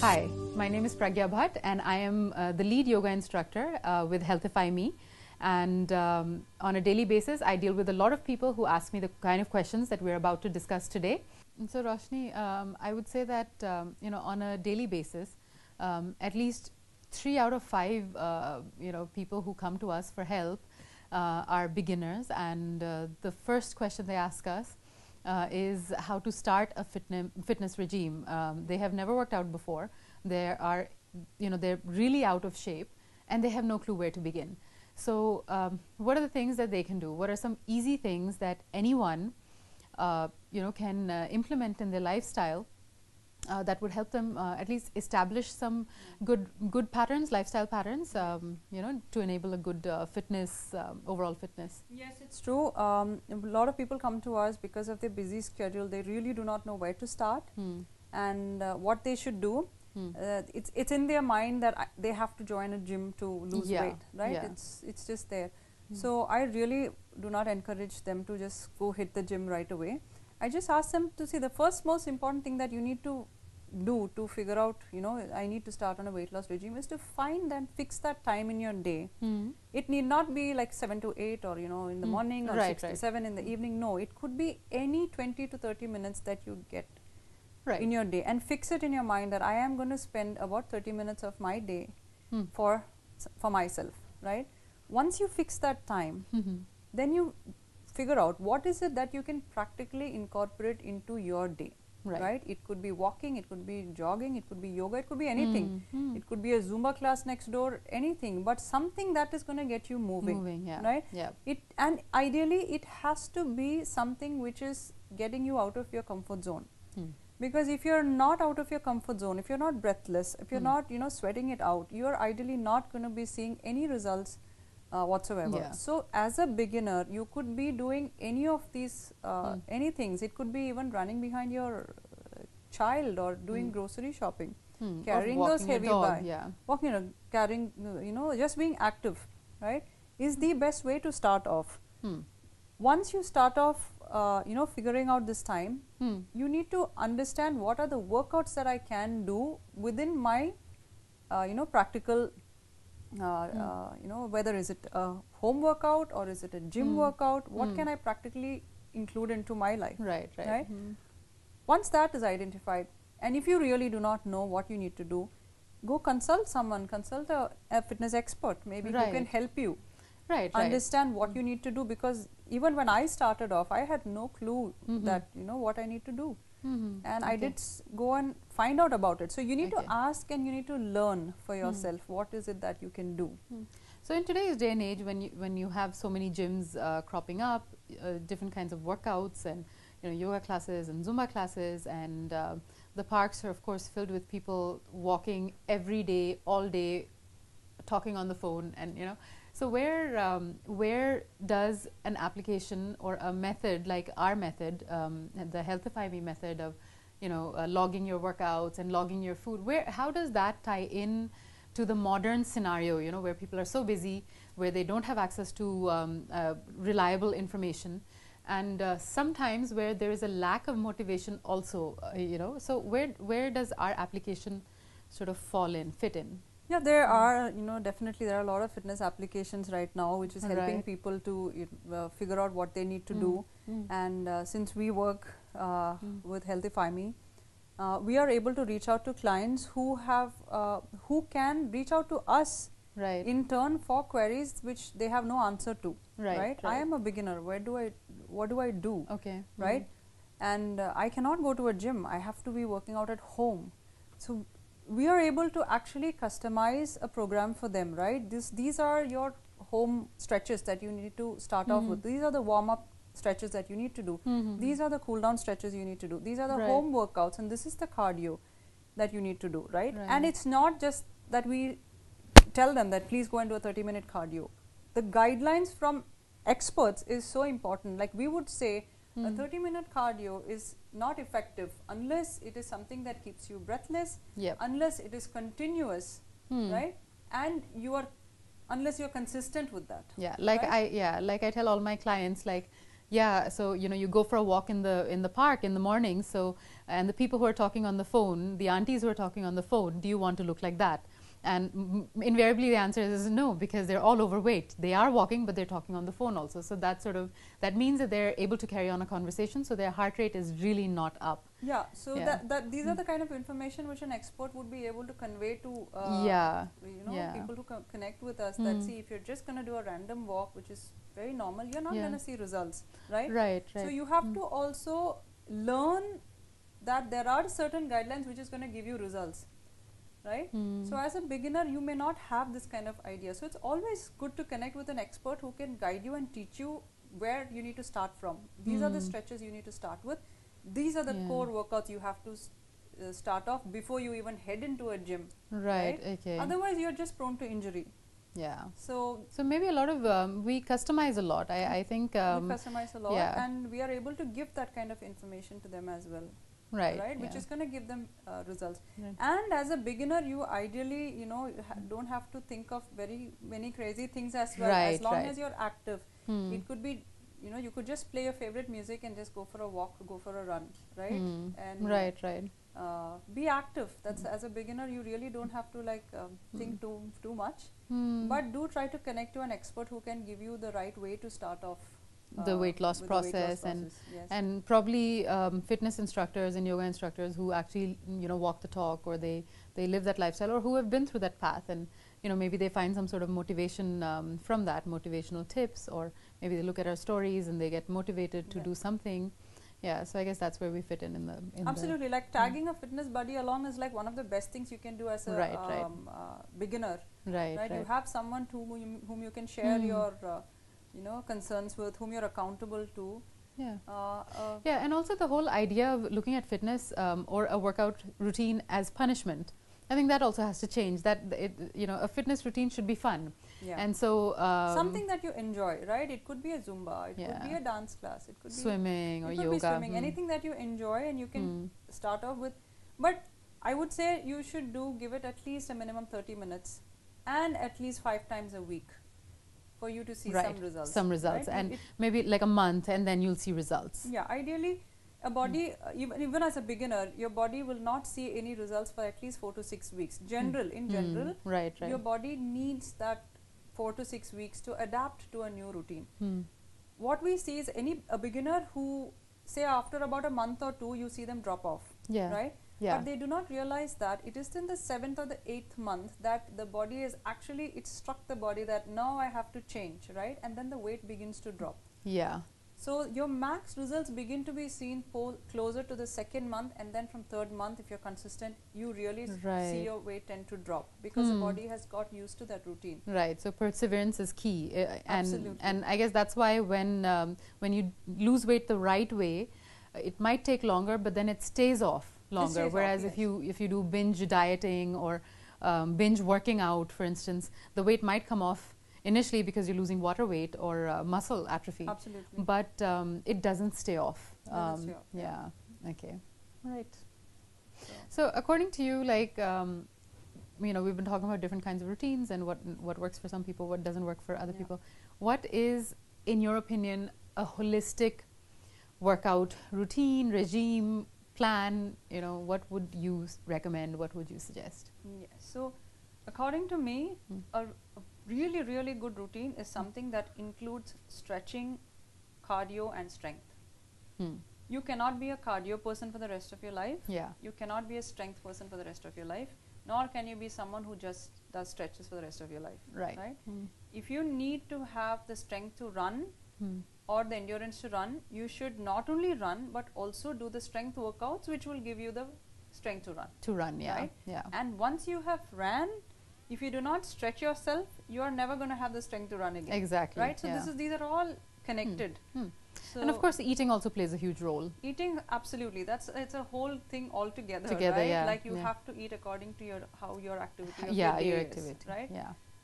Hi, my name is Pragya Bhatt and I am the lead yoga instructor with HealthifyMe. And on a daily basis, I deal with a lot of people who ask me the kind of questions that we're about to discuss today. And so Roshini, I would say that on a daily basis, at least 3 out of 5 people who come to us for help are beginners, and the first question they ask us is how to start a fitness regime. They have never worked out before. They're really out of shape and they have no clue where to begin. So what are the things that they can do? What are some easy things that anyone can implement in their lifestyle that would help them at least establish some good patterns, lifestyle patterns, to enable a good fitness, overall fitness? Yes, it's true. A lot of people come to us because of their busy schedule. They really do not know where to start and what they should do. It's in their mind that they have to join a gym to lose weight, right? Yeah. It's just there. So I really do not encourage them to just go hit the gym right away. I just ask them to see the first most important thing that you need to do to figure out, I need to start on a weight loss regime, is to find and fix that time in your day. It need not be like 7 to 8 or in the morning or 6 to 7 in the evening. No, it could be any 20 to 30 minutes that you get in your day, and fix it in your mind that I am going to spend about 30 minutes of my day for myself, right? Once you fix that time, then you figure out what is it that you can practically incorporate into your day, right? It could be walking, it could be jogging, it could be yoga, it could be anything. It could be a Zumba class next door, anything, but something that is going to get you moving, right? And ideally it has to be something which is getting you out of your comfort zone. Because if you're not out of your comfort zone, if you're not breathless, if you're not sweating it out, you're ideally not going to be seeing any results whatsoever. So as a beginner, you could be doing any of these any things. It could be even running behind your child or doing grocery shopping, carrying those heavy bags, walking, carrying, just being active, right, is the best way to start off. Once you start off figuring out this time, you need to understand what are the workouts that I can do within my practical whether is it a home workout or is it a gym workout, what can I practically include into my life, right? Once that is identified, and if you really do not know what you need to do, go consult someone, consult a fitness expert maybe who can help you understand what you need to do, because even when I started off, I had no clue that what I need to do. And I did go and find out about it. So you need to ask and you need to learn for yourself what is it that you can do. So in today's day and age, when you have so many gyms cropping up, different kinds of workouts and yoga classes and Zumba classes, and the parks are of course filled with people walking every day, all day, talking on the phone, and so where does an application or a method like our method, the HealthifyMe method of logging your workouts and logging your food, how does that tie in to the modern scenario, where people are so busy, where they don't have access to reliable information, and sometimes where there is a lack of motivation also, so where does our application sort of fit in? Yeah, there are, definitely there are a lot of fitness applications right now which is helping people to figure out what they need to do. And since we work with HealthifyMe, we are able to reach out to clients who can reach out to us in turn for queries which they have no answer to. Right. I am a beginner. What do I do? Right. And I cannot go to a gym. I have to be working out at home. So we are able to actually customize a program for them, right? These are your home stretches that you need to start off with. These are the warm-up stretches that you need to do. These are the cool-down stretches you need to do. These are the home workouts, and this is the cardio that you need to do, right? And it's not just that we tell them that please go and do a 30-minute cardio. The guidelines from experts is so important. Like we would say, a 30-minute cardio is not effective unless it is something that keeps you breathless, unless it is continuous, right? And unless you're consistent with that. Like I tell all my clients, like Yeah, so you go for a walk in the park in the morning. So, and the people who are talking on the phone, the aunties who are talking on the phone, do you want to look like that? And invariably the answer is no, because they're all overweight. They are walking, but they're talking on the phone also. So that means that they're able to carry on a conversation. So their heart rate is really not up. Yeah. So these are the kind of information which an expert would be able to convey to people who connect with us. That see, if you're just going to do a random walk, which is very normal, you're not going to see results, right? Right. So you have to also learn that there are certain guidelines which is going to give you results. Right? So as a beginner, you may not have this kind of idea. So it's always good to connect with an expert who can guide you and teach you where you need to start from. These are the stretches you need to start with. These are the core workouts you have to start off before you even head into a gym. Right? Okay. Otherwise, you're just prone to injury. Yeah. So maybe a lot of we customize a lot. I think we customize a lot, and we are able to give that kind of information to them as well. Right, which is going to give them results. Right. And as a beginner, you ideally, don't have to think of very many crazy things as well. Right, as long as you're active, it could be, you could just play your favorite music and just go for a walk, go for a run, right? And be active. That's as a beginner, you really don't have to think too much, but do try to connect to an expert who can give you the right way to start off. The weight loss process, and probably fitness instructors and yoga instructors who actually walk the talk, or they live that lifestyle, or who have been through that path, and maybe they find some sort of motivation from that, motivational tips, or maybe they look at our stories and they get motivated to do something. Yeah, so I guess that's where we fit in the absolutely, like tagging a fitness buddy along is like one of the best things you can do as a beginner. Right. You have someone whom you can share your concerns with, whom you're accountable to. And also the whole idea of looking at fitness or a workout routine as punishment, I think that also has to change. That a fitness routine should be fun, and so something that you enjoy, right? It could be a Zumba, it could be a dance class, it could swimming be or yoga, anything that you enjoy, and you can start off with. But I would say you should give it at least a minimum 30 minutes, and at least 5 times a week, for you to see some results, and maybe like a month, and then you'll see results. Yeah, ideally a body, even as a beginner, your body will not see any results for at least 4 to 6 weeks. In general, your body needs that 4 to 6 weeks to adapt to a new routine. What we see is a beginner who, say, after about a month or 2, you see them drop off, right? But they do not realize that it is in the 7th or the 8th month that the body is actually, it struck the body that now I have to change, right? And then the weight begins to drop. So your max results begin to be seen closer to the 2nd month, and then from 3rd month, if you're consistent, you really see your weight tend to drop, because the body has got used to that routine. Right. So perseverance is key, and I guess that's why when you lose weight the right way, it might take longer, but then it stays off longer. Whereas if you do binge dieting or binge working out, for instance, the weight might come off initially because you're losing water weight or muscle atrophy. Absolutely. But it doesn't stay off. Yeah. Okay. Right. So according to you, we've been talking about different kinds of routines and what works for some people, what doesn't work for other people. What is, in your opinion, a holistic workout routine, regime, plan? What would you recommend? What would you suggest? Yes. So according to me, a really, really good routine is something that includes stretching, cardio, and strength. You cannot be a cardio person for the rest of your life. You cannot be a strength person for the rest of your life. Nor can you be someone who just does stretches for the rest of your life. Right? If you need to have the strength to run or the endurance to run, you should not only run but also do the strength workouts, which will give you the strength to run. Right? And once you have ran, if you do not stretch yourself, you are never going to have the strength to run again. Exactly. Right? So these are all connected. So and of course, eating also plays a huge role. Eating, absolutely. It's a whole thing altogether. Right? Like you have to eat according to how your activity of your day is, right?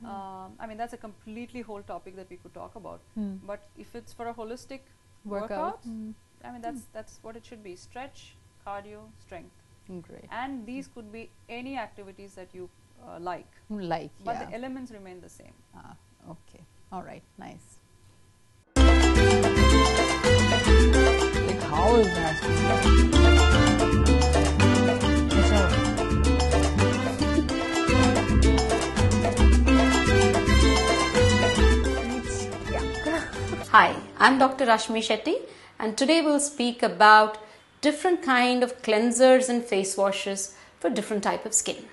I mean, that's a completely whole topic that we could talk about. But if it's for a holistic workout, I mean, that's what it should be: stretch, cardio, strength. Great. And these could be any activities that you but the elements remain the same. Okay. All right. Nice. Like, how is that? Hi, I'm Dr. Rashmi Shetty, and today we'll speak about different kind of cleansers and face washes for different type of skin.